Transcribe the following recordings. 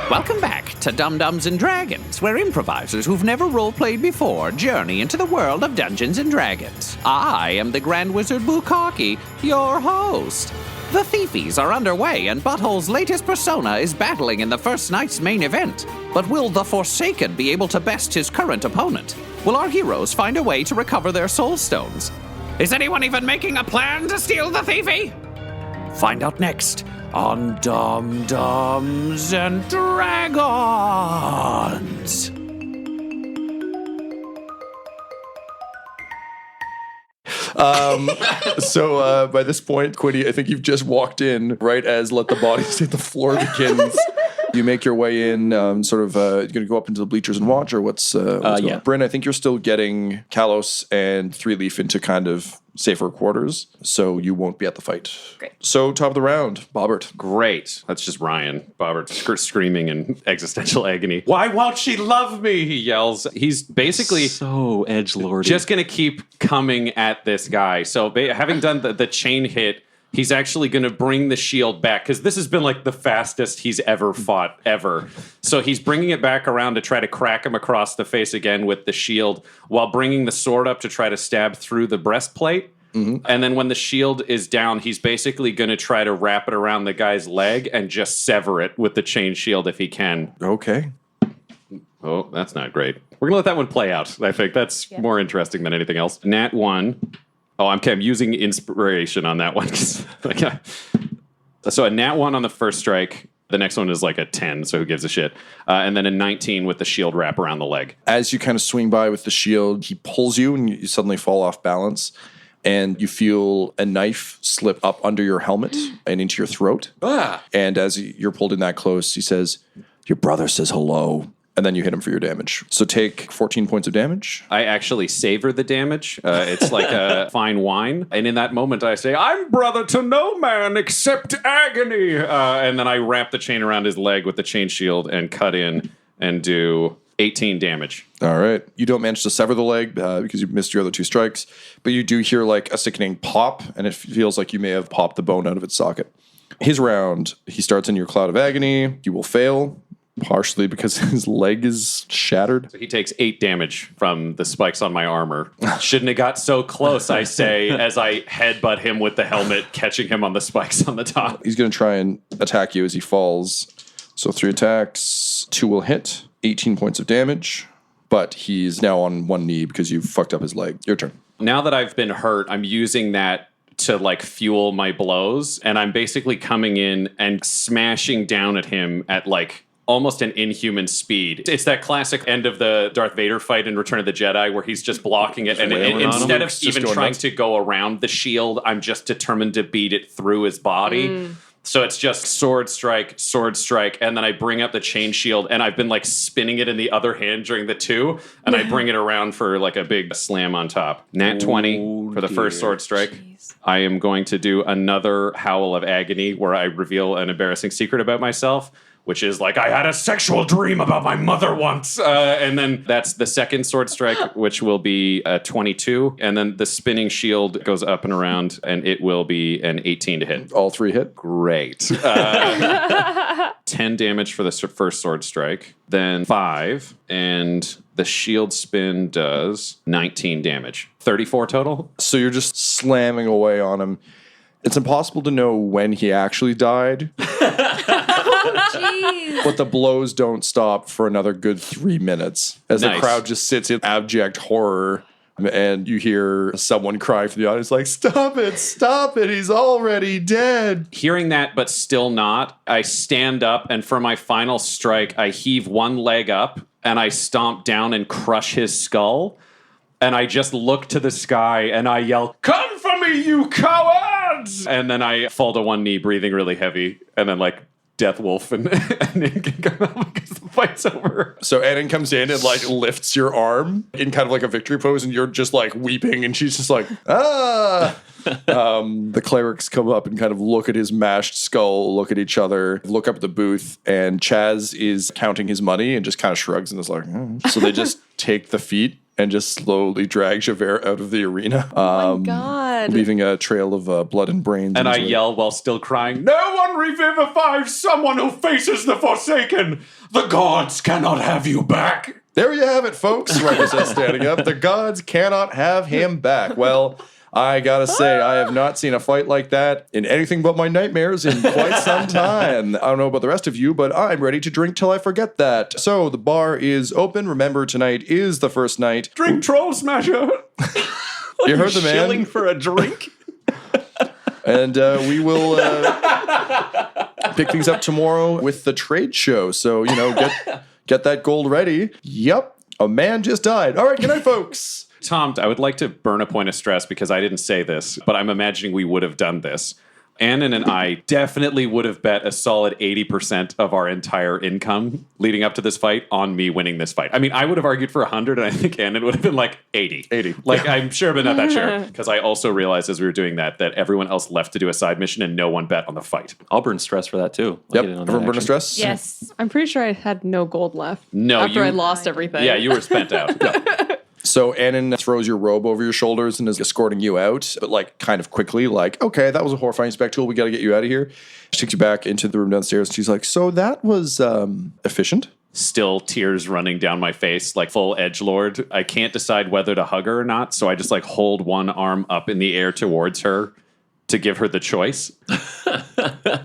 Welcome back to Dum-Dums and Dragons, where improvisers who've never roleplayed before journey into the world of Dungeons and Dragons. I am the Grand Wizard Bouquet, your host. The Thiefies are underway, and Butthole's latest persona is battling in the first night's main event. But will the Forsaken be able to best his current opponent? Will our heroes find a way to recover their soul stones? Is anyone even making a plan to steal the Thiefy? Find out next on Dum-Dums and Dragons. So by this point, Quiddy, I think you've just walked in right as Let the Bodies Hit the Floor begins. You make your way in, you're going to go up into the bleachers and watch, or what's going on? Bryn, I think you're still getting Kalos and Three Leaf into kind of safer quarters, so you won't be at the fight. Great. So, top of the round, Bobbert. Great. That's just Ryan. Bobbert screaming in existential agony. Why won't she love me? He yells. He's basically so edgelordy. Just going to keep coming at this guy. So having done the chain hit, he's actually going to bring the shield back, because this has been like the fastest he's ever fought, ever. So he's bringing it back around to try to crack him across the face again with the shield, while bringing the sword up to try to stab through the breastplate. Mm-hmm. And then when the shield is down, he's basically going to try to wrap it around the guy's leg and just sever it with the chain shield if he can. Okay. Oh, that's not great. We're going to let that one play out. I think that's more interesting than anything else. Nat 1. Oh, I'm using inspiration on that one. So a nat 1 on the first strike. The next one is like a 10, so who gives a shit? And then a 19 with the shield wrap around the leg. As you kind of swing by with the shield, he pulls you and you suddenly fall off balance. And you feel a knife slip up under your helmet and into your throat. And as you're pulled in that close, he says, "Your brother says hello." And then you hit him for your damage. So take 14 points of damage. I actually savor the damage. It's like a fine wine. And in that moment, I say, "I'm brother to no man except agony." And then I wrap the chain around his leg with the chain shield and cut in and do 18 damage. All right. You don't manage to sever the leg because you missed your other two strikes. But you do hear like a sickening pop, and it feels like you may have popped the bone out of its socket. His round, he starts in your cloud of agony. You will fail. Partially because his leg is shattered. So he takes 8 damage from the spikes on my armor. Shouldn't have got so close, I say, as I headbutt him with the helmet, catching him on the spikes on the top. He's going to try and attack you as he falls. So 3 attacks, 2 will hit, 18 points of damage. But he's now on one knee because you fucked up his leg. Your turn. Now that I've been hurt, I'm using that to like fuel my blows. And I'm basically coming in and smashing down at him at like almost an inhuman speed. It's that classic end of the Darth Vader fight in Return of the Jedi where he's just blocking it. And instead of even trying to go around the shield, I'm just determined to beat it through his body. So it's just sword strike, and then I bring up the chain shield, and I've been like spinning it in the other hand during the 2, and I bring it around for like a big slam on top. Nat 20 for the first sword strike. Jeez. I am going to do another Howl of Agony where I reveal an embarrassing secret about myself, which is like, I had a sexual dream about my mother once. And then that's the second sword strike, which will be a 22. And then the spinning shield goes up and around, and it will be an 18 to hit. All 3 hit? Great. 10 damage for the first sword strike, then 5, and the shield spin does 19 damage. 34 total. So you're just slamming away on him. It's impossible to know when he actually died. Jeez. But the blows don't stop for another good 3 minutes as the crowd just sits in abject horror, and you hear someone cry from the audience like, stop it, he's already dead. Hearing that, but still not, I stand up, and for my final strike, I heave one leg up, and I stomp down and crush his skull, and I just look to the sky, and I yell, "Come for me, you cowards!" And then I fall to one knee, breathing really heavy, and then like Death Wolf and Anin can come out because the fight's over. So Anin comes in and like lifts your arm in kind of like a victory pose, and you're just like weeping, and she's just like, ah. The clerics come up and kind of look at his mashed skull, look at each other, look up at the booth, and Chaz is counting his money and just kind of shrugs and is like, So they just take the feet and just slowly drag Javert out of the arena. Oh my God. God. leaving a trail of blood and brains. And I yell while still crying, "No one revivifies someone who faces the Forsaken! The gods cannot have you back!" There you have it, folks. Riker says, standing up. The gods cannot have him back. Well, I gotta say, I have not seen a fight like that in anything but my nightmares in quite some time. I don't know about the rest of you, but I'm ready to drink till I forget that. So the bar is open. Remember, tonight is the first night. Drink Troll Smasher! You heard the man. Shilling for a drink? And we will pick things up tomorrow with the trade show. So, get that gold ready. Yep, a man just died. All right, good night, folks. Tom, I would like to burn a point of stress because I didn't say this, but I'm imagining we would have done this. Annan and I definitely would have bet a solid 80% of our entire income leading up to this fight on me winning this fight. I mean, I would have argued for 100, and I think Annan would have been like 80. 80. Like, I'm sure, but not that sure. Because I also realized as we were doing that everyone else left to do a side mission and no one bet on the fight. I'll burn stress for that too. Yep, everyone burn a stress? Yes. I'm pretty sure I had no gold left. No, after I lost everything. Yeah, you were spent out. So Annan throws your robe over your shoulders and is escorting you out, but kind of quickly, okay, that was a horrifying spectacle. We got to get you out of here. She takes you back into the room downstairs and she's like, so that was efficient? Still tears running down my face, like full edgelord. I can't decide whether to hug her or not, so I just hold one arm up in the air towards her to give her the choice.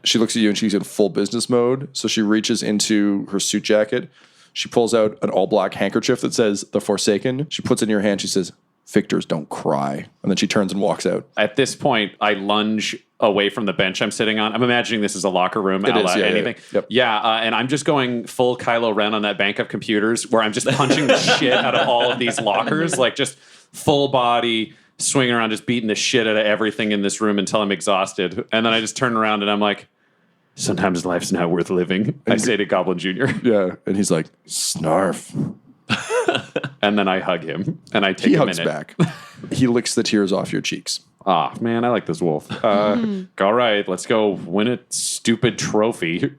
She looks at you and she's in full business mode. So she reaches into her suit jacket. She pulls out an all-black handkerchief that says, The Forsaken. She puts it in your hand. She says, Victors don't cry. And then she turns and walks out. At this point, I lunge away from the bench I'm sitting on. I'm imagining this is a locker room. It is, yeah, anything. Yep. And I'm just going full Kylo Ren on that bank of computers where I'm just punching the shit out of all of these lockers. Just full body, swinging around, just beating the shit out of everything in this room until I'm exhausted. And then I just turn around and I'm like, sometimes life's not worth living. I say to Goblin Jr. Yeah. And he's like, Snarf. And then I hug him and I take he a hugs minute. back. He licks the tears off your cheeks. Ah, man, I like this wolf. All right, let's go win a stupid trophy.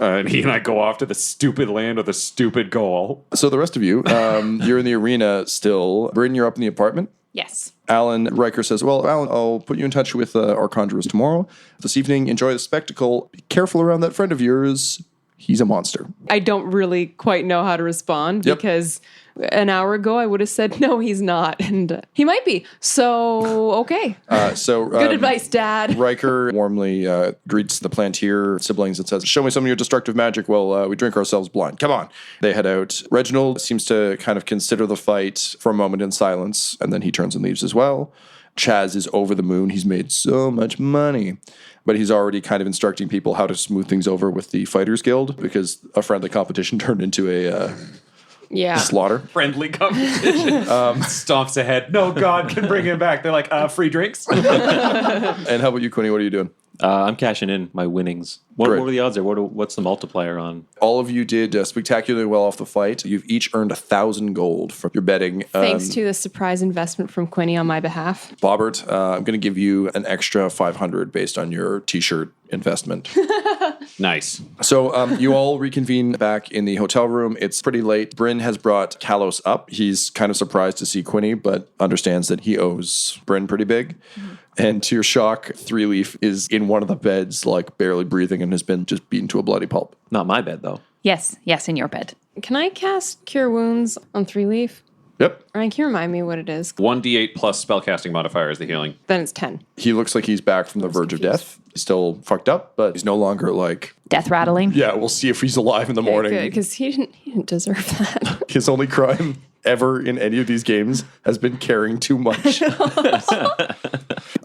And he and I go off to the stupid land with a stupid goal. So the rest of you, you're in the arena still. Bryn, you're up in the apartment. Yes. Alan Riker says, well, Alan, I'll put you in touch with our conjurers tomorrow. This evening, enjoy the spectacle. Be careful around that friend of yours. He's a monster. I don't really quite know how to respond because an hour ago I would have said, no, he's not. And he might be. So, okay. Good advice, Dad. Riker warmly greets the Plantier siblings and says, show me some of your destructive magic while we drink ourselves blind. Come on. They head out. Reginald seems to kind of consider the fight for a moment in silence, and then he turns and leaves as well. Chaz is over the moon. He's made so much money. But he's already kind of instructing people how to smooth things over with the Fighters Guild because a friendly competition turned into a slaughter. Friendly competition. Stomps ahead. No God can bring him back. They're like, free drinks. And how about you, Quinny? What are you doing? I'm cashing in my winnings. What Great. are the odds there? What's the multiplier on? All of you did spectacularly well off the fight. You've each earned 1,000 gold from your betting. Thanks to the surprise investment from Quinny on my behalf. Bobbert, I'm going to give you an extra 500 based on your T-shirt investment. Nice. So you all reconvene back in the hotel room. It's pretty late. Bryn has brought Kalos up. He's kind of surprised to see Quinny, but understands that he owes Bryn pretty big. Mm-hmm. And to your shock, Three Leaf is in one of the beds, barely breathing, and has been just beaten to a bloody pulp. Not my bed, though. Yes, in your bed. Can I cast Cure Wounds on Three Leaf? Yep. Ryan, can you remind me what it is? 1d8 plus spellcasting modifier is the healing. Then it's 10. He looks like he's back from the verge of death. He's still fucked up, but he's no longer death rattling. Yeah, we'll see if he's alive in the morning. Good, because he didn't deserve that. His only crime ever in any of these games has been caring too much.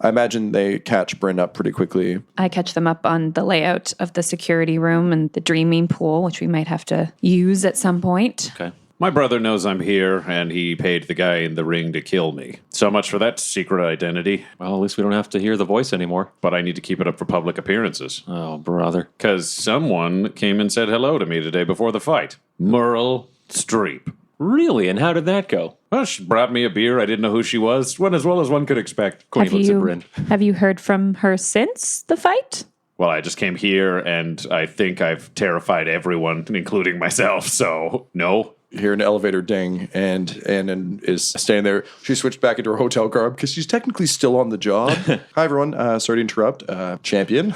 I imagine they catch Bryn up pretty quickly. I catch them up on the layout of the security room and the dreaming pool, which we might have to use at some point. Okay. My brother knows I'm here, and he paid the guy in the ring to kill me. So much for that secret identity. Well, at least we don't have to hear the voice anymore. But I need to keep it up for public appearances. Oh, brother. Because someone came and said hello to me today before the fight. Merle Streep. Really? And how did that go? Well, she brought me a beer. I didn't know who she was. Went as well as one could expect. Queen looks at Bryn. Have you heard from her since the fight? Well, I just came here, and I think I've terrified everyone, including myself, so no. hear an elevator ding, and Annan is standing there. She switched back into her hotel garb because she's technically still on the job. Hi, everyone. Sorry to interrupt. Champion.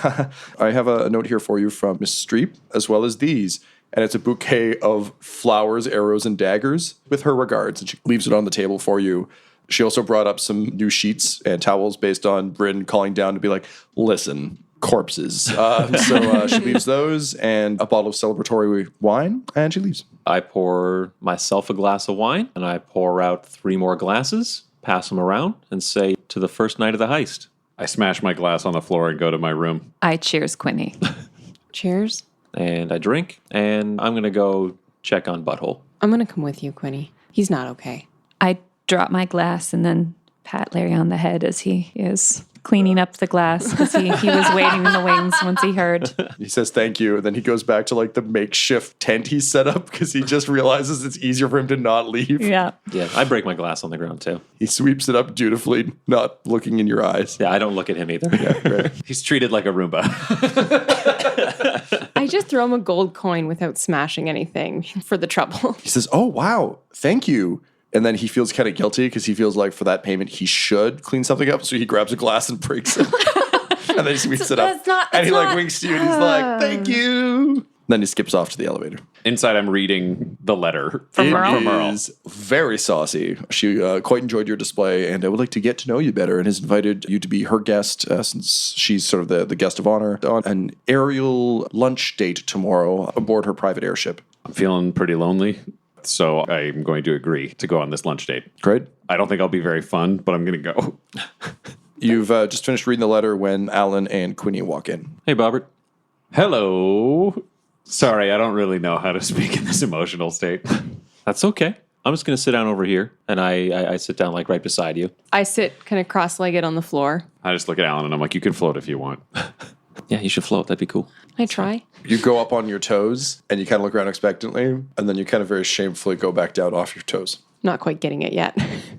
I have a note here for you from Miss Streep, as well as these. And it's a bouquet of flowers, arrows, and daggers with her regards. And she leaves it on the table for you. She also brought up some new sheets and towels based on Bryn calling down to be like, listen, corpses. So she leaves those and a bottle of celebratory wine, and she leaves. I pour myself a glass of wine, and I pour out 3 more glasses, pass them around, and say, to the first night of the heist. I smash my glass on the floor and go to my room. I cheers Quinny. Cheers. And I drink, and I'm going to go check on Butthole. I'm going to come with you, Quinny. He's not okay. I drop my glass and then pat Larry on the head as he is cleaning up the glass because he was waiting in the wings once he heard. He says thank you, and then he goes back to like the makeshift tent he set up because he just realizes it's easier for him to not leave. Yeah. Yeah, I break my glass on the ground, too. He sweeps it up dutifully, not looking in your eyes. Yeah, I don't look at him either. Yeah, right. He's treated like a Roomba. I just throw him a gold coin without smashing anything for the trouble. He says, oh, wow, thank you. And then he feels kind of guilty because he feels like for that payment, he should clean something up. So he grabs a glass and breaks it. And then he sweeps it up. And he like winks to you and he's like, thank you. Then he skips off to the elevator. Inside, I'm reading the letter From Merle? From Merle. It is very saucy. She quite enjoyed your display and would like to get to know you better and has invited you to be her guest since she's sort of the guest of honor on an aerial lunch date tomorrow aboard her private airship. I'm feeling pretty lonely, so I'm going to agree to go on this lunch date. Great. I don't think I'll be very fun, but I'm going to go. You've just finished reading the letter when Alan and Quinny walk in. Hey, Bobbert. Hello. Sorry, I don't really know how to speak in this emotional state. That's okay. I'm just going to sit down over here, and I sit down like right beside you. I sit kind of cross-legged on the floor. I just look at Alan and I'm like, you can float if you want. Yeah, you should float. That'd be cool. I try. You go up on your toes and you kind of look around expectantly, and then you kind of very shamefully go back down off your toes. Not quite getting it yet.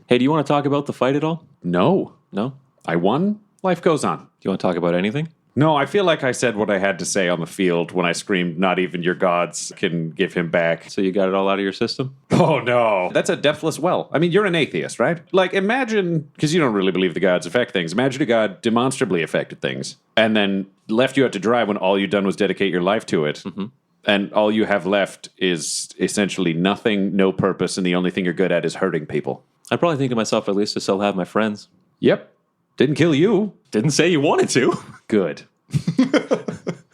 Hey, do you want to talk about the fight at all? No. No? Do I won. Life goes on. you want to talk about anything? No, I feel like I said what I had to say on the field when I screamed, not even your gods can give him back. So you got it all out of your system? Oh, no. That's a deathless well. I mean, you're an atheist, right? Like, imagine, because you don't really believe the gods affect things, imagine a god demonstrably affected things and then left you out to dry when all you'd done was dedicate your life to it. Mm-hmm. And all you have left is essentially nothing, no purpose, and the only thing you're good at is hurting people. I'd probably think to myself, at least I still have my friends. Yep. Didn't kill you. Didn't say you wanted to. Good.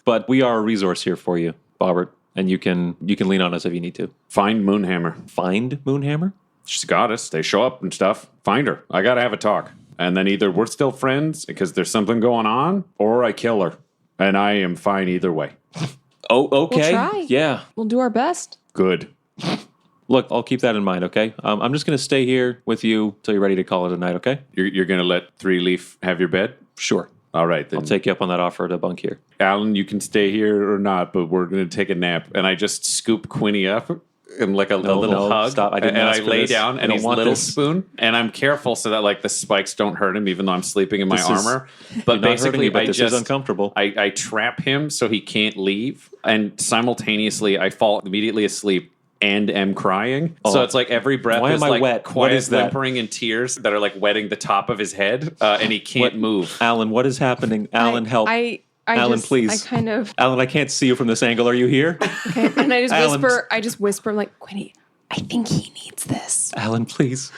But we are a resource here for you, Bobbert, and you can lean on us if you need to. Find Moonhammer. Find Moonhammer? She's got us. They show up and stuff. Find her. I gotta have a talk. And then either we're still friends because there's something going on, or I kill her. And I am fine either way. Oh, okay. We'll try. Yeah. We'll do our best. Good. Look, I'll keep that in mind, okay? I'm just going to stay here with you till you're ready to call it a night, okay? You're gonna let Three Leaf have your bed? Sure. All right, then. I'll take you up on that offer to bunk here. Alan, you can stay here or not, but we're going to take a nap. And I just scoop Quinny up and like a little hug. Stop. I didn't and ask I for lay this. down I and don't he's want little this. spoon. And I'm careful so that like the spikes don't hurt him, even though I'm sleeping in my This is- armor. You're But not hurting basically, me, but I this just is uncomfortable. I trap him so he can't leave. And simultaneously, I fall immediately asleep and am crying. So it's like every breath Why is am I like wet? What quiet is that? whimpering and tears that are like wetting the top of his head. And he can't move. Alan, what is happening? Alan, help. Alan, just, please. I kind of Alan, I can't see you from this angle. Are you here? okay, and I just Alan. whisper. I just whisper like, Quinny, I think he needs this. Alan, please.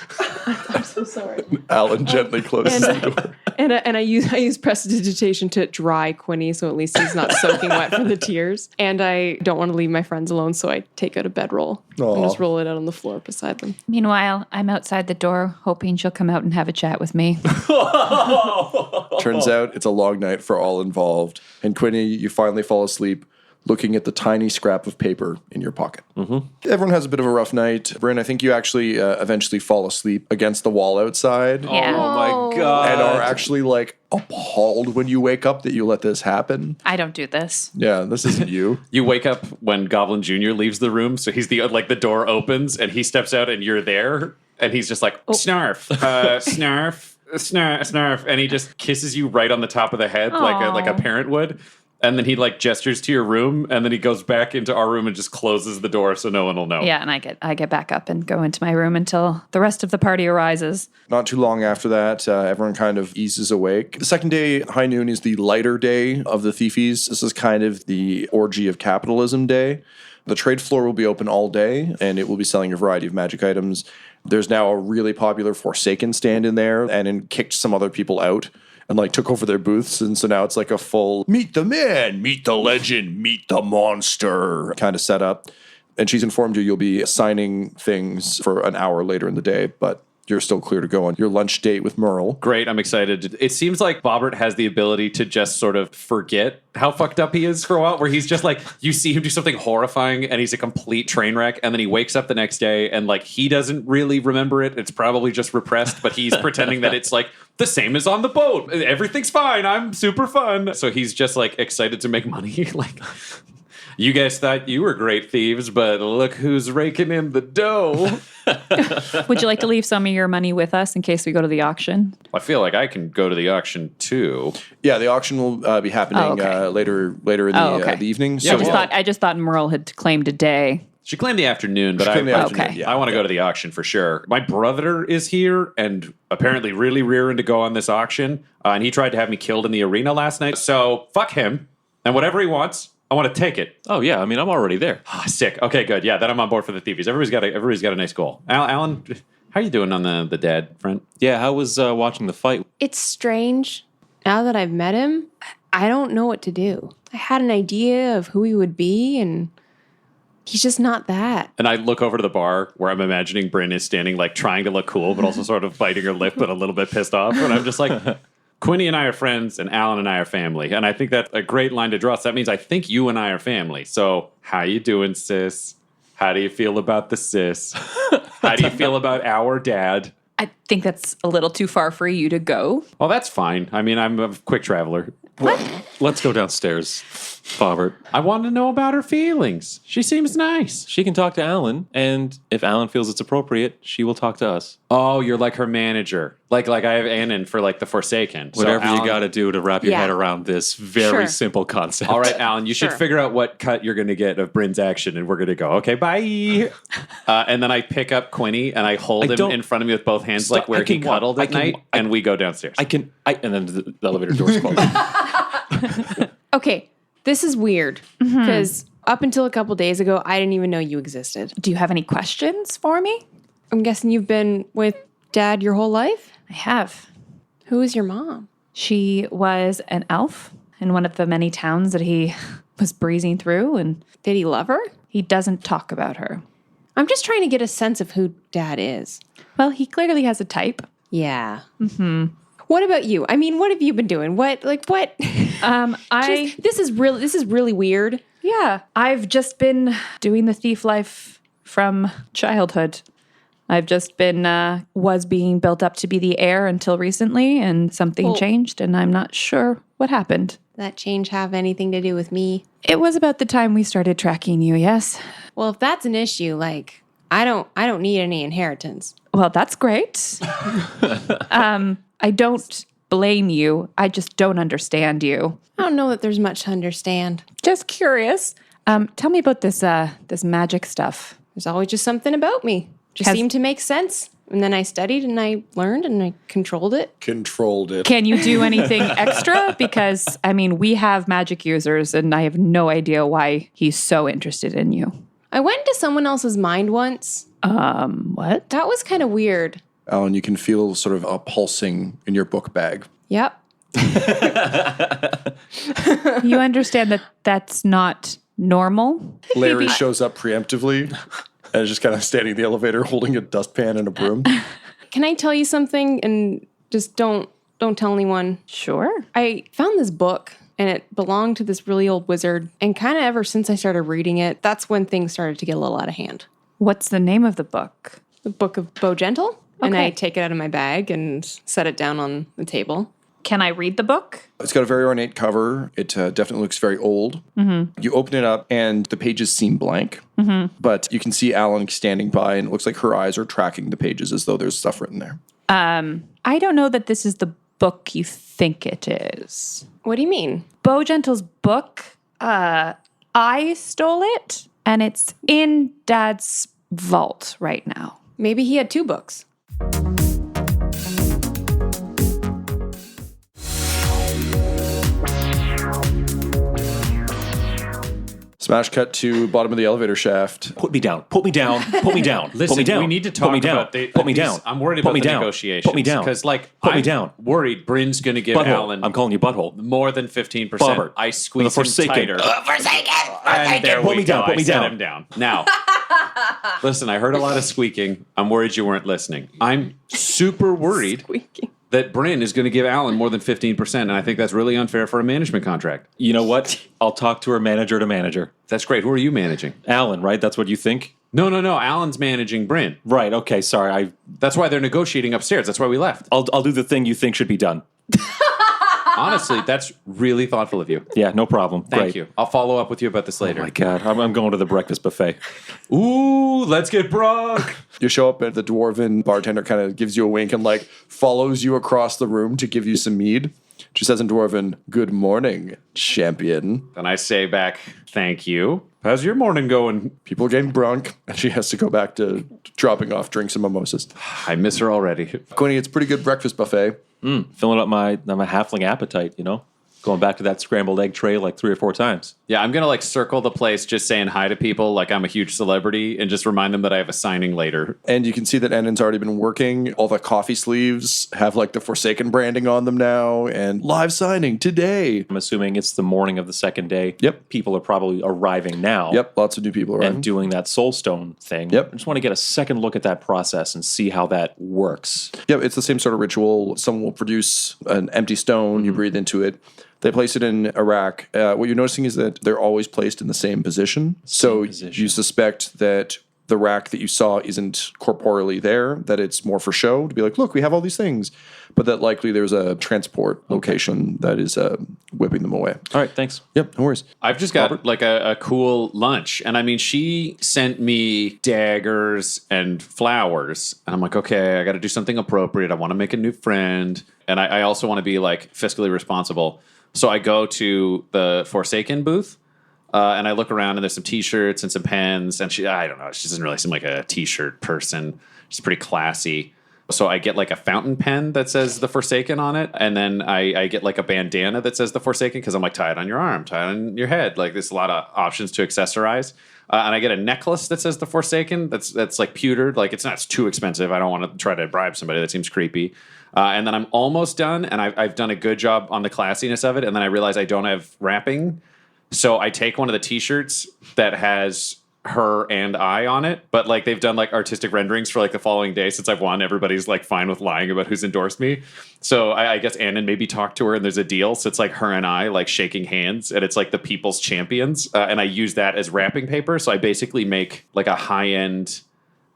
I'm so sorry. Alan gently closes the door. And I use prestidigitation to dry Quinny, so at least he's not soaking wet from the tears. And I don't want to leave my friends alone, so I take out a bedroll and just roll it out on the floor beside them. Meanwhile, I'm outside the door hoping she'll come out and have a chat with me. Turns out it's a long night for all involved. And Quinny, you finally fall asleep looking at the tiny scrap of paper in your pocket. Mm-hmm. Everyone has a bit of a rough night. Bryn, I think you actually eventually fall asleep against the wall outside. Yeah. Oh my God. And are actually like appalled when you wake up that you let this happen. I don't do this. Yeah, this isn't you. You wake up when Goblin Jr. leaves the room, so he's the door opens and he steps out and you're there, and he's just like, snarf, snarf, snarf, snarf, and he just kisses you right on the top of the head like a parent would. And then he like gestures to your room, and then he goes back into our room and just closes the door so no one will know. Yeah, and I get back up and go into my room until the rest of the party arises. Not too long after that, everyone kind of eases awake. The second day, high noon, is the lighter day of the thiefies. This is kind of the orgy of capitalism day. The trade floor will be open all day, and it will be selling a variety of magic items. There's now a really popular Forsaken stand in there, and then kicked some other people out and like took over their booths. And so now it's like a full meet the man, meet the legend, meet the monster kind of setup. And she's informed you'll be signing things for an hour later in the day, but you're still clear to go on your lunch date with Merle. Great, I'm excited. It seems like Bobbert has the ability to just sort of forget how fucked up he is for a while, where he's just like, you see him do something horrifying and he's a complete train wreck, and then he wakes up the next day and like he doesn't really remember it. It's probably just repressed, but he's pretending that it's like the same as on the boat. Everything's fine. I'm super fun. So he's just like excited to make money. Like, you guys thought you were great thieves, but look who's raking in the dough. Would you like to leave some of your money with us in case we go to the auction? I feel like I can go to the auction too. Yeah, the auction will be happening later in the evening. So I just thought Merle had claimed a day. She claimed the afternoon, but I want to go to the auction for sure. My brother is here and apparently really rearing to go on this auction. And he tried to have me killed in the arena last night. So fuck him. And whatever he wants, I want to take it. Oh, yeah. I mean, I'm already there. Sick. Okay, good. Yeah, then I'm on board for the thieves. Everybody's got a nice goal. Alan, how are you doing on the dad front? Yeah, how was watching the fight? It's strange. Now that I've met him, I don't know what to do. I had an idea of who he would be, and he's just not that. And I look over to the bar where I'm imagining Bryn is standing, like trying to look cool, but also sort of biting her lip, but a little bit pissed off. And I'm just like, Quinny and I are friends, and Alan and I are family. And I think that's a great line to draw. So that means I think you and I are family. So how you doing, sis? How do you feel about the sis? How do you feel about our dad? I think that's a little too far for you to go. Well, that's fine. I mean, I'm a quick traveler. Well, let's go downstairs, Bobbert. I want to know about her feelings. She seems nice. She can talk to Alan, and if Alan feels it's appropriate, she will talk to us. Oh, you're like her manager. Like I have Annan for like the Forsaken. Whatever so you got to do to wrap your head around this very simple concept. All right, Alan, you should figure out what cut you're going to get of Bryn's action, and we're going to go, okay, bye. And then I pick up Quinny, and I hold him in front of me with both hands, like where he cuddled at night, and we go downstairs. And then the elevator doors close. Okay, this is weird because up until a couple days ago, I didn't even know you existed. Do you have any questions for me? I'm guessing you've been with Dad your whole life? I have. Who is your mom? She was an elf in one of the many towns that he was breezing through, and Did he love her? he doesn't talk about her. I'm just trying to get a sense of who Dad is. Well, he clearly has a type. Yeah. What about you? I mean, what have you been doing? What? This is really weird. Yeah, I've just been doing the thief life from childhood. I've just been, was being built up to be the heir until recently, and something changed, and I'm not sure what happened. That change have anything to do with me? It was about the time we started tracking you, yes? Well, if that's an issue, like, I don't need any inheritance. Well, that's great. I don't blame you. I just don't understand you. I don't know that there's much to understand. Just curious. Tell me about this magic stuff. There's always just something about me. Just seemed to make sense. And then I studied and I learned and I controlled it. Can you do anything extra? Because, I mean, we have magic users and I have no idea why he's so interested in you. I went into someone else's mind once. What? That was kind of weird. Alan, you can feel sort of a pulsing in your book bag. Yep. You understand that that's not normal? Larry shows up preemptively and is just kind of standing in the elevator holding a dustpan and a broom. Can I tell you something and just don't tell anyone? Sure. I found this book and it belonged to this really old wizard. And kind of ever since I started reading it, that's when things started to get a little out of hand. What's the name of the book? The Book of Bo Gentle. And Okay. I take it out of my bag and set it down on the table. Can I read the book? It's got a very ornate cover. It definitely looks very old. You open it up and the pages seem blank. But you can see Alan standing by and it looks like her eyes are tracking the pages as though there's stuff written there. I don't know that this is the book you think it is. What do you mean? Bo Gentle's book, I stole it, and it's in Dad's vault right now. Maybe he had 2 books. Smash cut to bottom of the elevator shaft. Put me down. Put me down. Put me down. Listen, put me down. we need to talk put me down. about put me down. I'm worried put about me the down. negotiations. Put me down. Because, like, put me I'm down. worried Bryn's going to give Butthole. Alan I'm calling you butthole. more than 15%. Bobbert. I squeeze him Forsaken. tighter. And there Put we me go. down. Put I me set down. him down. Now, listen, I heard a lot of squeaking. I'm worried you weren't listening. I'm super worried Squeaking. that Bryn is going to give Alan more than 15%, and I think that's really unfair for a management contract. You know what? I'll talk to her manager to manager. That's great. Who are you managing? Alan, right? That's what you think? No. Alan's managing Bryn. Right. Okay. Sorry. That's why they're negotiating upstairs. That's why we left. I'll do the thing you think should be done. Honestly, that's really thoughtful of you. Yeah. No problem. Thank Great. you. I'll follow up with you about this later. Oh my God. I'm going to the breakfast buffet. Ooh, let's get Brock. You show up and the dwarven bartender kind of gives you a wink and like follows you across the room to give you some mead. She says in dwarven, "Good morning, champion." And I say back, thank you. How's your morning going? People are getting brunk, and she has to go back to dropping off drinks and mimosas. I miss her already. Quinny, it's a pretty good breakfast buffet. Filling up my halfling appetite, you know? Going back to that scrambled egg tray like 3 or 4 times. Yeah, I'm going to like circle the place just saying hi to people like I'm a huge celebrity and just remind them that I have a signing later. And you can see that Annan's already been working. All the coffee sleeves have like the Forsaken branding on them now, and live signing today. I'm assuming it's the morning of the second day. Yep. People are probably arriving now. Yep, lots of new people arriving. And doing that soulstone thing. Yep. I just want to get a second look at that process and see how that works. Yep, it's the same sort of ritual. Someone will produce an empty stone, you breathe into it. They place it in a rack. What you're noticing is that they're always placed in the same position. So you suspect that the rack that you saw isn't corporeally there, that it's more for show, to be like, look, we have all these things. But that likely there's a transport location that is whipping them away. All right, thanks. Yep, no worries. I've just got like a cool lunch. And I mean, she sent me daggers and flowers. And I'm like, okay, I got to do something appropriate. I want to make a new friend. And I also want to be like fiscally responsible. So I go to the Forsaken booth, and I look around, and there's some T-shirts and some pens, and I don't know, she doesn't really seem like a T-shirt person. She's pretty classy. So I get like a fountain pen that says the Forsaken on it, and then I get like a bandana that says the Forsaken because I'm like, tie it on your arm, tie it on your head. Like there's a lot of options to accessorize. And I get a necklace that says the Forsaken that's like pewtered. Like it's too expensive. I don't want to try to bribe somebody. That seems creepy. And then I'm almost done, and I've done a good job on the classiness of it, and then I realize I don't have wrapping. So I take one of the T-shirts that has her and I on it, but like they've done like artistic renderings for like the following day since I've won. Everybody's like fine with lying about who's endorsed me. So I guess Annan maybe talked to her, and there's a deal. So it's like her and I like shaking hands, and it's like the people's champions. And I use that as wrapping paper. So I basically make like a high-end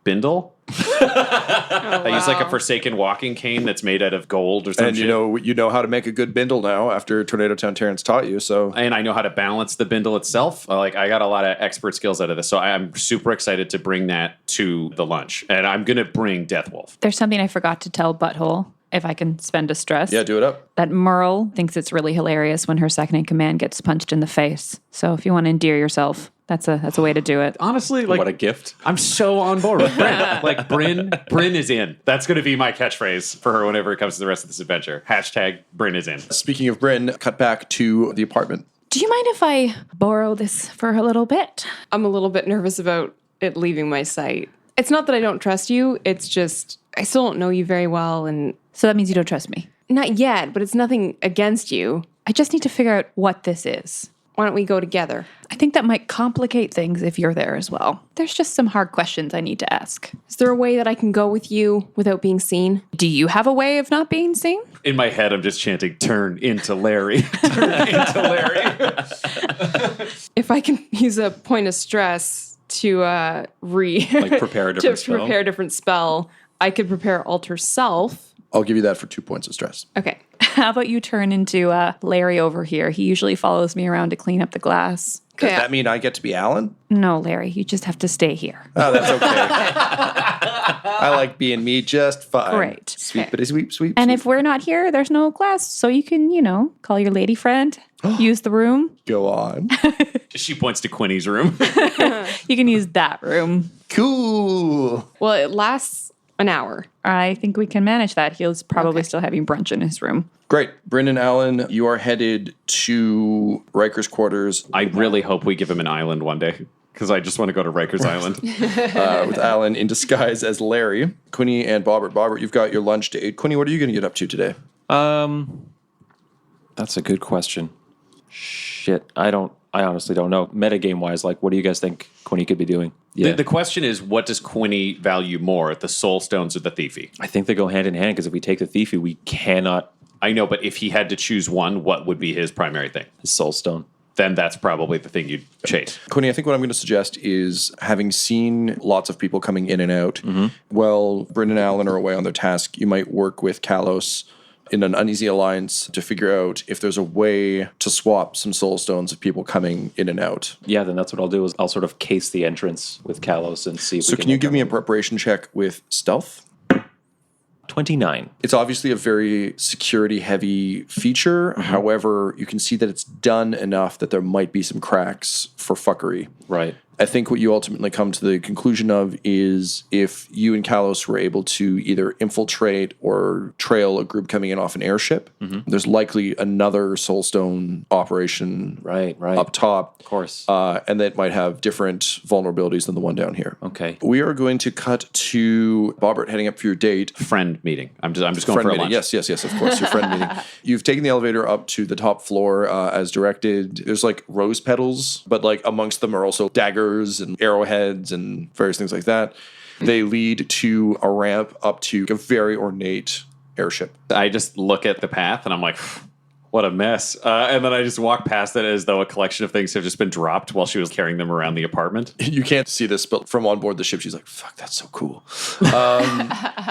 bindle. I use like a Forsaken walking cane that's made out of gold or something. And you know how to make a good bindle now after Tornado Town Terrence taught you. So and I know how to balance the bindle itself. Like I got a lot of expert skills out of this. So I'm super excited to bring that to the lunch. And I'm going to bring Deathwolf. There's something I forgot to tell Butthole, if I can spend a stress. yeah, do it up. That Merle thinks it's really hilarious when her second in command gets punched in the face. So if you want to endear yourself, that's a way to do it. Honestly, like What a gift. I'm so on board with Bryn. Like Bryn is in. That's going to be my catchphrase for her whenever it comes to the rest of this adventure. Hashtag Bryn is in. Speaking of Bryn, cut back to the apartment. Do you mind if I borrow this for a little bit? I'm a little bit nervous about it leaving my sight. It's not that I don't trust you. It's just I still don't know you very well, and So that means you don't trust me. not yet, but it's nothing against you. I just need to figure out what this is. Why don't we go together? I think that might complicate things if you're there as well. There's just some hard questions I need to ask. Is there a way that I can go with you without being seen? Do you have a way of not being seen? In my head, I'm just chanting, turn into Larry. Turn into Larry. If I can use a point of stress to Like prepare a different spell? prepare a different spell, I could prepare alter self. I'll give you that for 2 points of stress. Okay. How about you turn into Larry over here? He usually follows me around to clean up the glass. Does that mean I get to be Alan? No, Larry, you just have to stay here. Oh, that's okay. I like being me just fine. Great. Sweet, bitty, sweep, sweep. And sweep. if we're not here, there's no class. So you can, call your lady friend, use the room. Go on. She points to Quinny's room. You can use that room. Cool. Well, it lasts an hour. I think we can manage that. He's probably still having brunch in his room. Great. Bryn and Alan, you are headed to Riker's quarters. I really hope we give him an island one day, because I just want to go to Riker's Island. With Alan in disguise as Larry. Quinny and Bobbert. Bobbert, you've got your lunch date. Quinny, what are you going to get up to today? That's a good question. Shit, I honestly don't know. Metagame wise, what do you guys think Quinny could be doing? Yeah. The question is, what does Quinny value more, the soul stones or the thiefy? I think they go hand in hand, because if we take the thiefy, we cannot. I know, but if he had to choose one, what would be his primary thing? His soul stone. Then that's probably the thing you'd chase. Quinny, I think what I'm going to suggest is, having seen lots of people coming in and out, while Bryn and Alan are away on their task, you might work with Kalos in an uneasy alliance to figure out if there's a way to swap some soul stones of people coming in and out. Yeah, then that's what I'll do, is I'll sort of case the entrance with Kalos and see if So can you give me a preparation check with stealth? 29. It's obviously a very security-heavy feature. However, you can see that it's done enough that there might be some cracks for fuckery. Right. I think what you ultimately come to the conclusion of is, if you and Kalos were able to either infiltrate or trail a group coming in off an airship, there's likely another Soulstone operation Right. up top. Of course. And that might have different vulnerabilities than the one down here. Okay. We are going to cut to Bobbert heading up for your date. Friend meeting. I'm just going Friend for a meeting. lunch. Yes, of course, your friend meeting. You've taken the elevator up to the top floor as directed. There's rose petals, but amongst them are also daggers and arrowheads and various things like that. They lead to a ramp up to a very ornate airship. I just look at the path and I'm like, what a mess. And then I just walk past it as though a collection of things have just been dropped while she was carrying them around the apartment. You can't see this, but from on board the ship, she's like, fuck, that's so cool.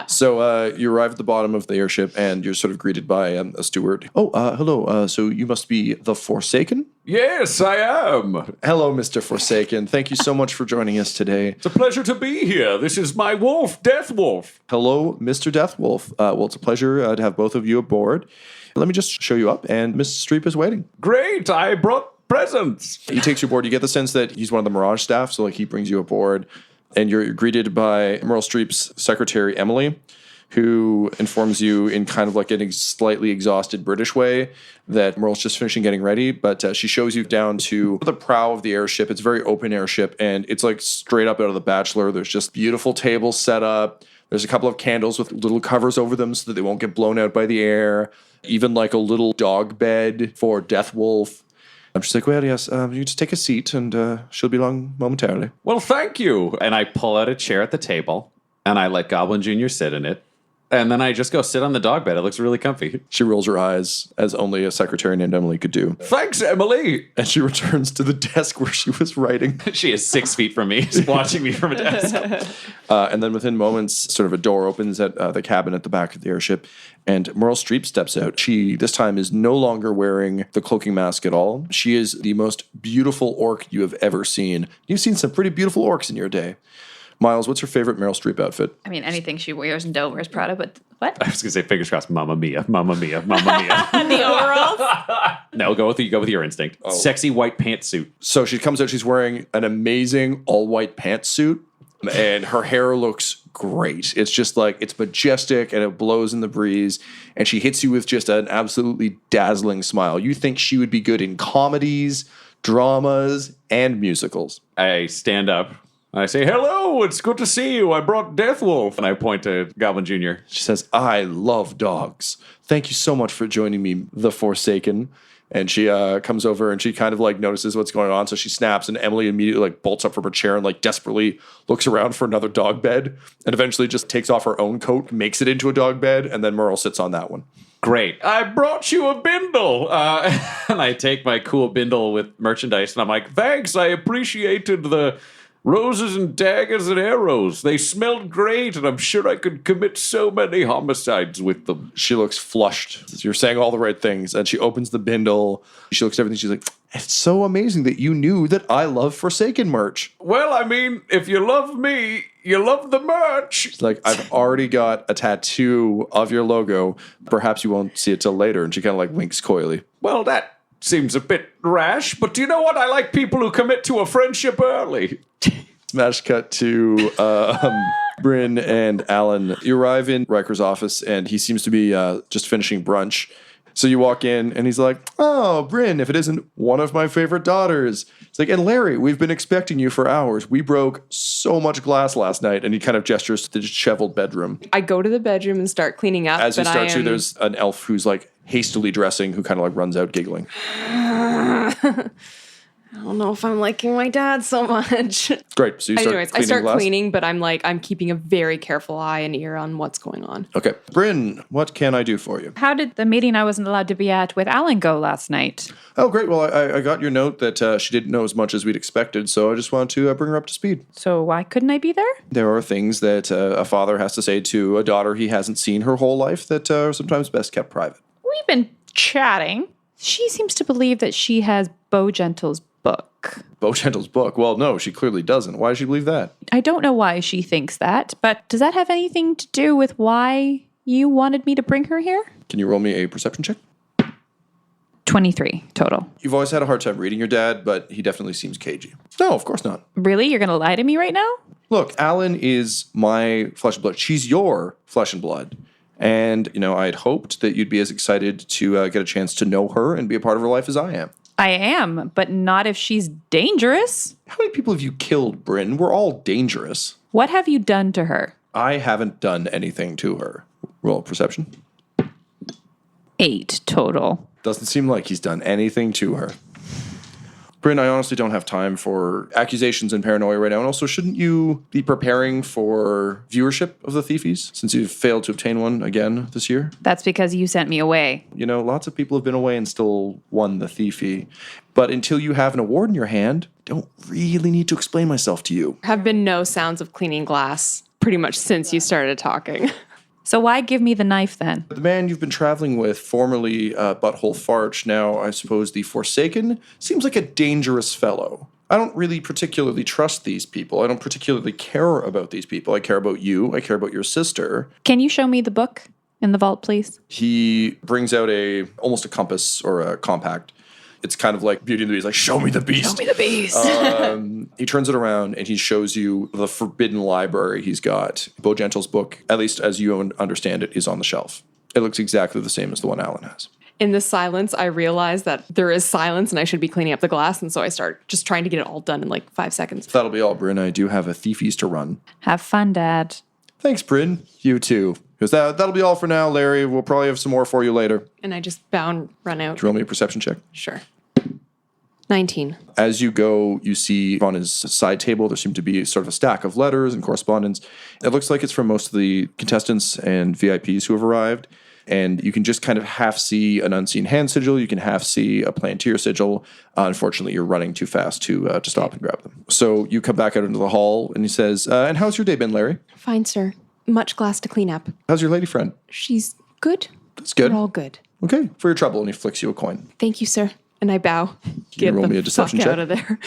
So you arrive at the bottom of the airship and you're sort of greeted by a steward. Oh, hello. So you must be the Forsaken? Yes, I am. Hello, Mr. Forsaken. Thank you so much for joining us today. It's a pleasure to be here. This is my wolf, Death Wolf. Hello, Mr. Deathwolf. Well, it's a pleasure to have both of you aboard. Let me just show you up, and Miss Streep is waiting. Great, I brought presents. He takes you aboard. You get the sense that he's one of the Mirage staff, so he brings you aboard, and you're greeted by Merle Streep's secretary, Emily, who informs you in kind of a slightly exhausted British way that Merle's just finishing getting ready, but she shows you down to the prow of the airship. It's a very open airship, and it's straight up out of The Bachelor. There's just beautiful tables set up. There's a couple of candles with little covers over them so that they won't get blown out by the air. Even a little dog bed for Death Wolf. I'm just well, yes, you just take a seat and she'll be along momentarily. Well, thank you. And I pull out a chair at the table and I let Goblin Jr. sit in it. And then I just go sit on the dog bed. It looks really comfy. She rolls her eyes, as only a secretary named Emily could do. Thanks, Emily. And she returns to the desk where she was writing. She is 6 feet from me, just watching me from a desk. And then within moments, sort of a door opens at the cabin at the back of the airship, and Merle Streep steps out. She, this time, is no longer wearing the cloaking mask at all. She is the most beautiful orc you have ever seen. You've seen some pretty beautiful orcs in your day. Miles, what's your favorite Meryl Streep outfit? I mean, anything she wears in Dover is Prada, but what? I was going to say, fingers crossed, Mamma Mia, Mamma Mia, Mamma Mia. The overalls? No, go with your instinct. Oh. Sexy white pantsuit. So she comes out, she's wearing an amazing all-white pantsuit, and her hair looks great. It's just it's majestic, and it blows in the breeze, and she hits you with just an absolutely dazzling smile. You think she would be good in comedies, dramas, and musicals. I stand up. I say, hello, it's good to see you. I brought Death Wolf. And I point to Goblin Jr. She says, I love dogs. Thank you so much for joining me, the Forsaken. And she comes over and she kind of notices what's going on. So she snaps, and Emily immediately bolts up from her chair and desperately looks around for another dog bed, and eventually just takes off her own coat, makes it into a dog bed, and then Merle sits on that one. Great. I brought you a bindle. And I take my cool bindle with merchandise and I'm like, thanks. I appreciated the Roses and daggers and arrows. They smelled great, and I'm sure I could commit so many homicides with them. She looks flushed. You're saying all the right things. And she opens the bindle. She looks at everything. She's like, it's so amazing that you knew that I love Forsaken merch. Well, I mean, if you love me, you love the merch. She's like, I've already got a tattoo of your logo. Perhaps you won't see it till later. And she kind of like winks coyly. Well, that seems a bit rash, but do you know what? I like people who commit to a friendship early. Smash cut to Bryn and Alan. You arrive in Riker's office, and he seems to be just finishing brunch. So you walk in, and he's like, oh, Bryn, if it isn't one of my favorite daughters. It's like, and Larry, we've been expecting you for hours. We broke so much glass last night. And he kind of gestures to the disheveled bedroom. I go to the bedroom and start cleaning up. As you start to, there's an elf who's like hastily dressing, who kind of like runs out giggling. I don't know if I'm liking my dad so much. Great. So you start Anyways, cleaning I start glass? cleaning, but I'm keeping a very careful eye and ear on what's going on. Okay. Bryn, what can I do for you? How did the meeting I wasn't allowed to be at with Alan go last night? Oh, great. Well, I got your note that she didn't know as much as we'd expected, so I just wanted to bring her up to speed. So why couldn't I be there? There are things that a father has to say to a daughter he hasn't seen her whole life that are sometimes best kept private. We've been chatting. She seems to believe that she has Bo Gentle's book. Bo Gentle's book? Well, no, she clearly doesn't. Why does she believe that? I don't know why she thinks that, but does that have anything to do with why you wanted me to bring her here? Can you roll me a perception check? 23 total. You've always had a hard time reading your dad, but he definitely seems cagey. No, of course not. Really? You're going to lie to me right now? Look, Alan is my flesh and blood. She's your flesh and blood. And, I had hoped that you'd be as excited to get a chance to know her and be a part of her life as I am. I am, but not if she's dangerous. How many people have you killed, Bryn? We're all dangerous. What have you done to her? I haven't done anything to her. Roll perception. 8 total. Doesn't seem like he's done anything to her. Bryn, I honestly don't have time for accusations and paranoia right now. And also, shouldn't you be preparing for viewership of the Thiefies since you've failed to obtain one again this year? That's because you sent me away. Lots of people have been away and still won the Thiefie. But until you have an award in your hand, don't really need to explain myself to you. Have been no sounds of cleaning glass pretty much since you started talking. So why give me the knife then? The man you've been traveling with, formerly Butthole Farch, now I suppose the Forsaken, seems like a dangerous fellow. I don't really particularly trust these people. I don't particularly care about these people. I care about you. I care about your sister. Can you show me the book in the vault, please? He brings out almost a compass or a compact. It's kind of like Beauty and the Beast, like, show me the beast. Show me the beast. He turns it around and he shows you the forbidden library he's got. Bo Gentle's book, at least as you understand it, is on the shelf. It looks exactly the same as the one Alan has. In the silence, I realize that there is silence and I should be cleaning up the glass. And so I start just trying to get it all done in like 5 seconds. That'll be all, Bryn. I do have a Thiefies to run. Have fun, Dad. Thanks, Bryn. You too. Because that'll be all for now, Larry. We'll probably have some more for you later. And I just bow and run out. Roll me a perception check. Sure. 19. As you go, you see on his side table, there seem to be sort of a stack of letters and correspondence. It looks like it's from most of the contestants and VIPs who have arrived. And you can just kind of half see an unseen hand sigil. You can half see a Plantier sigil. Unfortunately, you're running too fast to stop and grab them. So you come back out into the hall and he says, and how's your day been, Larry? Fine, sir. Much glass to clean up. How's your lady friend? She's good. That's good. We're all good. Okay, for your trouble. And he flicks you a coin. Thank you, sir. And I bow. Get roll the me a deception fuck check? out of there.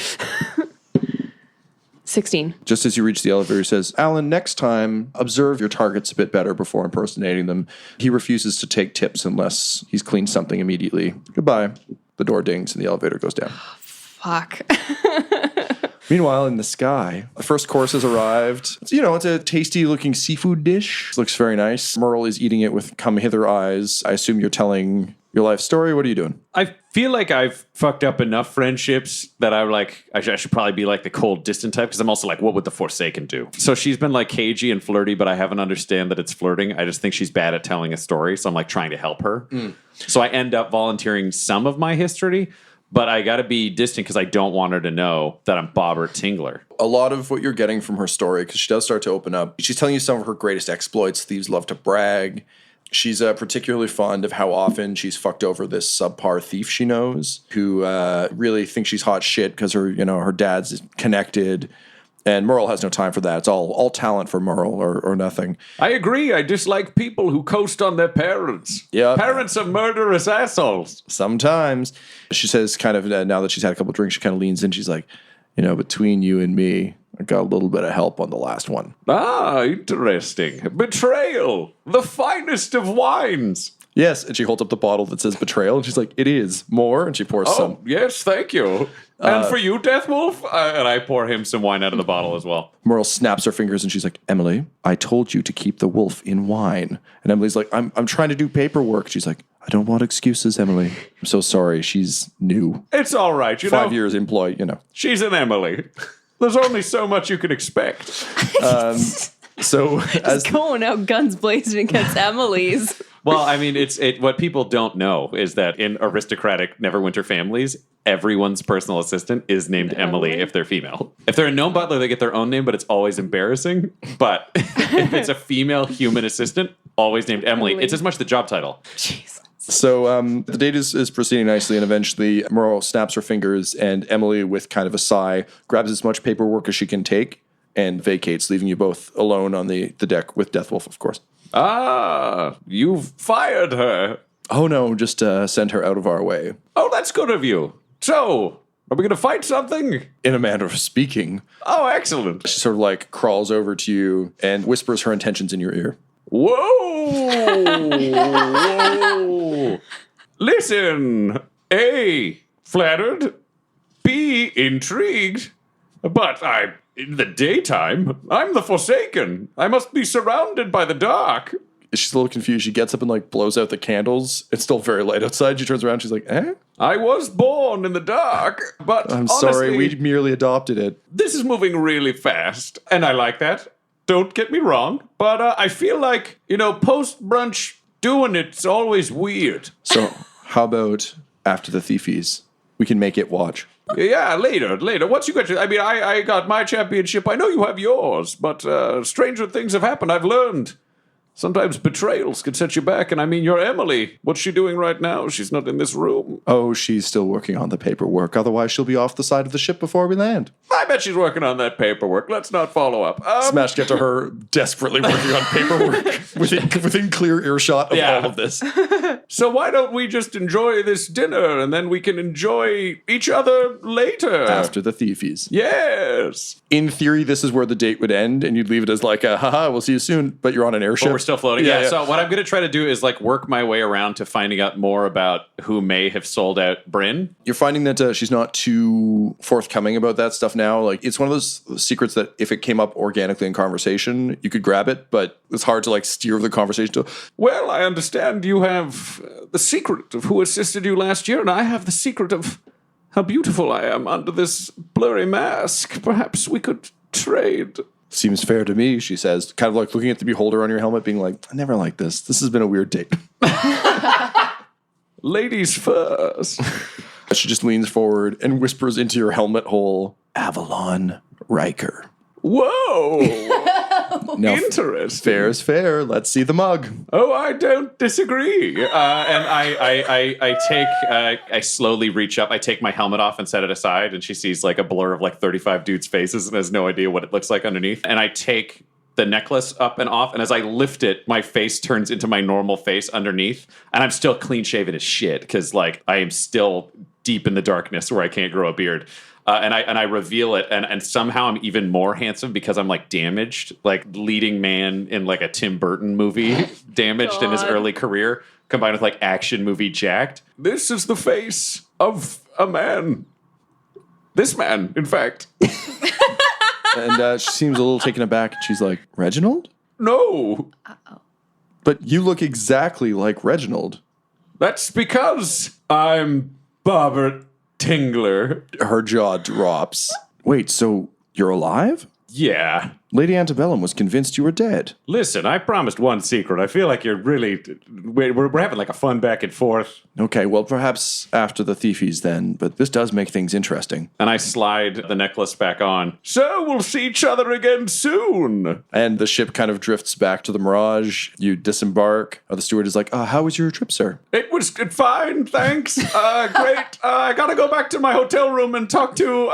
16. Just as you reach the elevator, he says, Alan, next time, observe your targets a bit better before impersonating them. He refuses to take tips unless he's cleaned something immediately. Goodbye. The door dings and the elevator goes down. Fuck. Meanwhile, in the sky, the first course has arrived. It's a tasty-looking seafood dish. It looks very nice. Merle is eating it with come-hither eyes. I assume you're telling your life story. What are you doing? I feel like I've fucked up enough friendships that I should probably be like the cold, distant type, because I'm also like, what would the Forsaken do? So she's been like cagey and flirty, but I haven't understand that it's flirting. I just think she's bad at telling a story, so I'm like trying to help her. So I end up volunteering some of my history, but I got to be distant because I don't want her to know that I'm Bobbert Tingler. A lot of what you're getting from her story, because she does start to open up, she's telling you some of her greatest exploits. Thieves love to brag. She's particularly fond of how often she's fucked over this subpar thief she knows, who really thinks she's hot shit because her dad's connected. And Merle has no time for that. It's all talent for Merle or nothing. I agree. I dislike people who coast on their parents. Yep. Parents are murderous assholes. Sometimes. She says kind of, now that she's had a couple drinks, she kind of leans in. She's like, between you and me, I got a little bit of help on the last one. Ah, interesting. Betrayal. The finest of wines. Yes, and she holds up the bottle that says betrayal, and she's like, it is. More? And she pours some. Oh, yes, thank you. And for you, Death Wolf? And I pour him some wine out of the bottle as well. Merle snaps her fingers, and she's like, Emily, I told you to keep the wolf in wine. And Emily's like, I'm trying to do paperwork. She's like, I don't want excuses, Emily. I'm so sorry. She's new. It's all right. 5 years employed, She's an Emily. There's only so much you can expect. So as Going out guns blazing against Emily's. Well, I mean, what people don't know is that in aristocratic Neverwinter families, everyone's personal assistant is named Emily if they're female. If they're a gnome butler, they get their own name, but it's always embarrassing. But if it's a female human assistant, always named Emily. It's as much the job title. Jesus. So the date is proceeding nicely, and eventually Merle snaps her fingers, and Emily, with kind of a sigh, grabs as much paperwork as she can take and vacates, leaving you both alone on the deck with Deathwolf, of course. Ah, you've fired her. Oh no, just send her out of our way. Oh, that's good of you. So, are we going to fight something? In a manner of speaking. Oh, excellent. She sort of like crawls over to you and whispers her intentions in your ear. Whoa! Whoa! Listen, A, flattered, B, intrigued, but in the daytime, I'm the Forsaken. I must be surrounded by the dark. She's a little confused. She gets up and like blows out the candles. It's still very light outside. She turns around. She's like, eh? I was born in the dark, but I'm honestly, sorry. We merely adopted it. This is moving really fast, and I like that. Don't get me wrong, but I feel like, post-brunch doing it's always weird. So how about after the thiefies? We can make it watch. Yeah, later. Once you get I mean, I got my championship. I know you have yours, but stranger things have happened. I've learned. Sometimes betrayals can set you back, and I mean, you're Emily. What's she doing right now? She's not in this room. Oh, she's still working on the paperwork. Otherwise, she'll be off the side of the ship before we land. I bet she's working on that paperwork. Let's not follow up. Smash get to her desperately working on paperwork within clear earshot of all of this. So why don't we just enjoy this dinner, and then we can enjoy each other later? After the thiefies. Yes. In theory, this is where the date would end, and you'd leave it as like, haha, we'll see you soon, but you're on an airship. But we're still floating. Yeah. So what I'm going to try to do is like work my way around to finding out more about who may have sold out Bryn. You're finding that she's not too forthcoming about that stuff now. Like, it's one of those secrets that if it came up organically in conversation, you could grab it, but it's hard to like steer the conversation to. Well, I understand you have the secret of who assisted you last year, and I have the secret of how beautiful I am under this blurry mask. Perhaps we could trade. Seems fair to me, she says, kind of like looking at the beholder on your helmet, being like, I never liked this. This has been a weird date. Ladies first. She just leans forward and whispers into your helmet hole, Avalon Riker. Whoa! Now, interesting. Fair is fair. Let's see the mug. Oh, I don't disagree. And I slowly reach up. I take my helmet off and set it aside, and she sees like a blur of like 35 dudes' faces and has no idea what it looks like underneath. And I take the necklace up and off, and as I lift it, my face turns into my normal face underneath, and I'm still clean shaven as shit because like I am still deep in the darkness where I can't grow a beard. And I reveal it, and somehow I'm even more handsome because I'm like damaged, like leading man in like a Tim Burton movie, damaged in his early career, combined with like action movie jacked. This is the face of a man. This man, in fact. And she seems a little taken aback. She's like, Reginald? No. Uh-oh. But you look exactly like Reginald. That's because I'm Bobbert Tingler. Her jaw drops. Wait, so you're alive? Yeah. Lady Antebellum was convinced you were dead. Listen, I promised one secret. I feel like you're really... We're having like a fun back and forth. Okay, well, perhaps after the thiefies then, but this does make things interesting. And I slide the necklace back on. So we'll see each other again soon. And the ship kind of drifts back to the Mirage. You disembark. The steward is like, how was your trip, sir? It was fine, thanks. Great. I gotta go back to my hotel room and talk to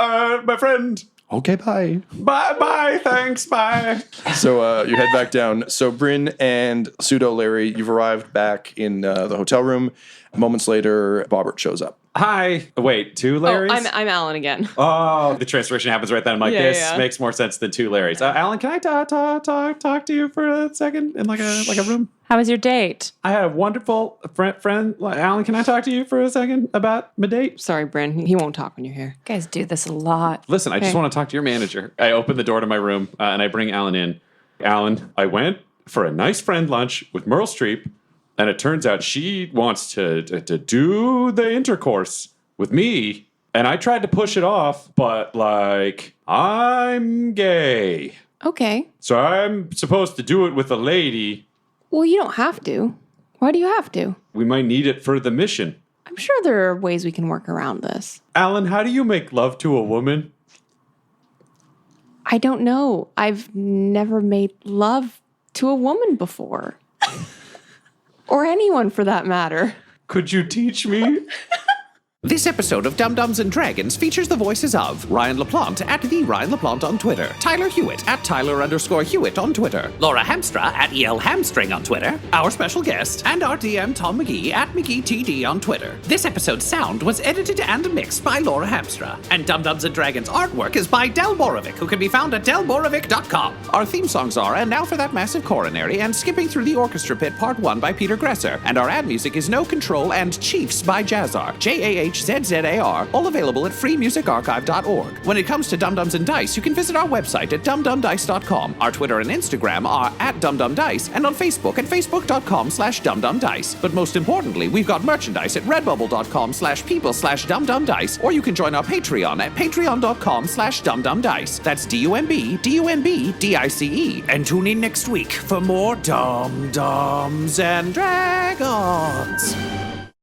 my friend. Okay, bye. Bye. Thanks. Bye. So you head back down. So Bryn and Pseudo Larry, you've arrived back in the hotel room. Moments later, Bobbert shows up. Hi. Wait, 2 Larrys? Oh, I'm Alan again. Oh, the transformation happens right then. I'm like, Yeah, this yeah. makes more sense than 2 Larrys. Alan, can I talk to you for a second in like a room? How was your date? I had a wonderful friend. Alan, can I talk to you for a second about my date? Sorry, Bryn. He won't talk when you're here. You guys do this a lot. Listen, I just Okay. want to talk to your manager. I open the door to my room and I bring Alan in. Alan, I went for a nice friend lunch with Meryl Streep, and it turns out she wants to do the intercourse with me. And I tried to push it off, but like, I'm gay. Okay. So I'm supposed to do it with a lady. Well, you don't have to. Why do you have to? We might need it for the mission. I'm sure there are ways we can work around this. Alan, how do you make love to a woman? I don't know. I've never made love to a woman before. Or anyone for that matter. Could you teach me? This episode of Dum-Dums and Dragons features the voices of Ryan LaPlante at the Ryan LaPlante on Twitter, Tyler Hewitt at Tyler_Hewitt on Twitter, Laura Hamstra at EL Hamstring on Twitter, our special guest, and our DM Tom McGee at McGeeTD on Twitter. This episode's sound was edited and mixed by Laura Hamstra, and Dum-Dums and Dragons artwork is by Del Borovic, who can be found at delborovic.com. Our theme songs are And Now for That Massive Coronary and Skipping Through the Orchestra Pit Part 1 by Peter Gresser, and our ad music is No Control and Chiefs by Jazzar, JAHZZAR, all available at freemusicarchive.org. When it comes to Dum-Dums and Dice, you can visit our website at dumdumdice.com. Our Twitter and Instagram are at dumdumdice, and on Facebook at facebook.com/dumdumdice. But most importantly, we've got merchandise at redbubble.com/people/dumdumdice, or you can join our Patreon at patreon.com/dumdumdice. That's DUMBDUMBDICE. And tune in next week for more Dum-Dums and Dragons.